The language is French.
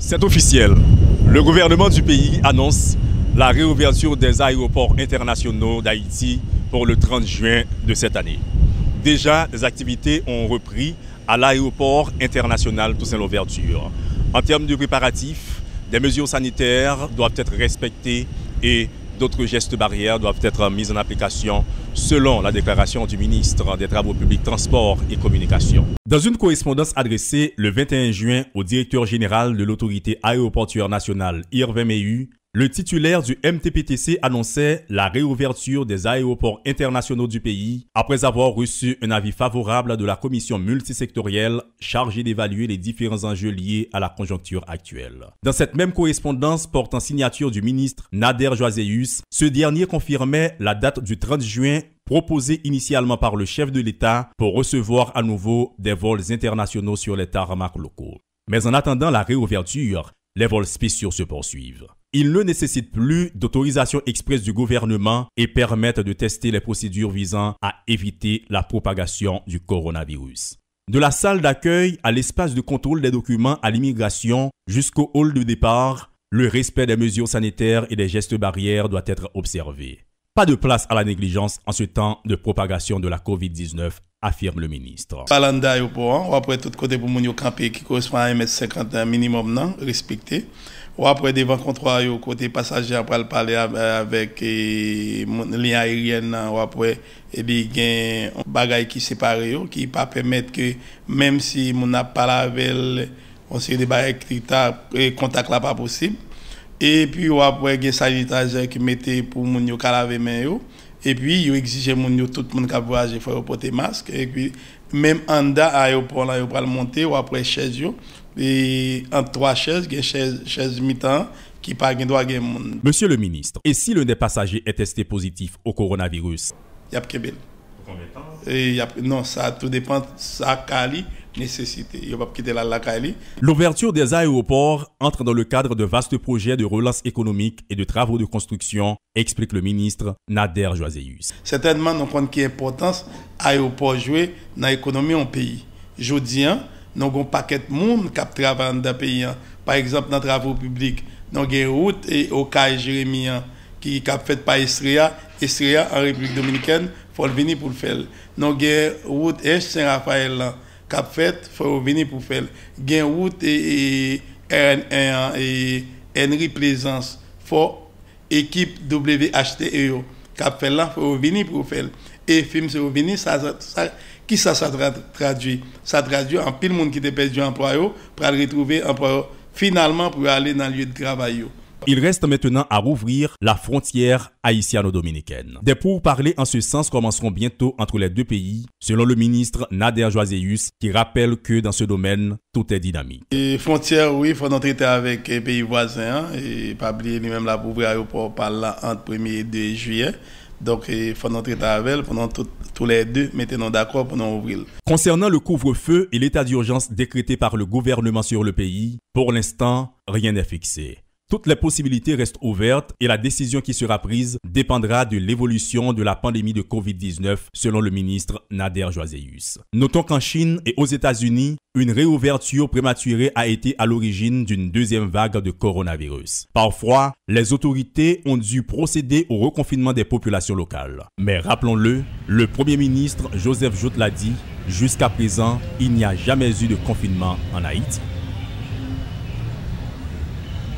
C'est officiel. Le gouvernement du pays annonce la réouverture des aéroports internationaux d'Haïti pour le 30 juin de cette année. Déjà, les activités ont repris à l'aéroport international Toussaint-Louverture. En termes de préparatifs, des mesures sanitaires doivent être respectées et d'autres gestes barrières doivent être mis en application selon la déclaration du ministre des Travaux publics, Transports et Communications. Dans une correspondance adressée le 21 juin au directeur général de l'autorité aéroportuaire nationale, Irvin Mehu, le titulaire du MTPTC annonçait la réouverture des aéroports internationaux du pays après avoir reçu un avis favorable de la commission multisectorielle chargée d'évaluer les différents enjeux liés à la conjoncture actuelle. Dans cette même correspondance portant signature du ministre Nader Joazeus, ce dernier confirmait la date du 30 juin proposée initialement par le chef de l'État pour recevoir à nouveau des vols internationaux sur les tarmacs locaux. Mais en attendant la réouverture, les vols spéciaux se poursuivent. Ils ne nécessitent plus d'autorisation expresse du gouvernement et permettent de tester les procédures visant à éviter la propagation du coronavirus. De la salle d'accueil à l'espace de contrôle des documents à l'immigration jusqu'au hall de départ, le respect des mesures sanitaires et des gestes barrières doit être observé. Pas de place à la négligence en ce temps de propagation de la COVID-19, affirme le ministre. Parlant d'aéroport, après tout côté pour mon camper qui correspond à 1,50 m minimum non respecté. Ou après devant contrôle au côté passager après parler avec ligne aérienne ou après et bien gain bagaille qui séparé qui pas permettre que même si mon n'a pas lavé on sait des bagailles qui contact là pas possible. Et puis ou après gain sanitaire qui mettait pour mon yo laver main yo et puis yo exige mon yo tout monde qui voyager faut porter masque et puis même en da aéroport là yo pas monter ou après chaise yo et en 3 chaises, il y a chaise mi-temps qui pas droit à monde. Monsieur le ministre, et si l'un des passagers est testé positif au coronavirus? Il y a Kébel. Combien de temps? Non, ça tout dépend de sa qualité nécessité. Il ne va pas quitter la qualité. L'ouverture des aéroports entre dans le cadre de vastes projets de relance économique et de travaux de construction, explique le ministre Nader Joazeus. Certainement, nous comprenons qu'il y a importance aéroport jouer dans l'économie en pays. Je dis, nous avons un paquet de monde qui travaille dans le pays. Par exemple, dans les travaux publics, nous avons une route et au cas Jérémie qui est faite par Estria en République Dominicaine, il faut venir pour le faire. Nous avons une route et Saint-Raphaël qui est faite, il faut venir pour le faire. Nous avons une route et Henry Plaisance, il faut équipe WHTE qui est faite là, il faut venir pour le faire. Et film c'est venir, qui ça traduit? Ça traduit en pile monde qui te perdu emploi pour aller retrouver emploi finalement pour aller dans le lieu de travail. Il reste maintenant à rouvrir la frontière haïtiano-dominicaine. Des pourparlers en ce sens commenceront bientôt entre les deux pays, selon le ministre Nader Joazeus, qui rappelle que dans ce domaine, tout est dynamique. Les frontières, oui, il faut en traiter avec les pays voisins et pas oublier lui-même la pour ouvrir l'aéroport par là entre 1er et 2 juillet. Donc, il faut nous traiter avec elle pendant tous les deux, mettez-nous d'accord pour nous ouvrir. Concernant le couvre-feu et l'état d'urgence décrété par le gouvernement sur le pays, pour l'instant, rien n'est fixé. Toutes les possibilités restent ouvertes et la décision qui sera prise dépendra de l'évolution de la pandémie de COVID-19, selon le ministre Nader Joazeus. Notons qu'en Chine et aux États-Unis, une réouverture prématurée a été à l'origine d'une deuxième vague de coronavirus. Parfois, les autorités ont dû procéder au reconfinement des populations locales. Mais rappelons-le, le Premier ministre Joseph Jout l'a dit, jusqu'à présent, il n'y a jamais eu de confinement en Haïti.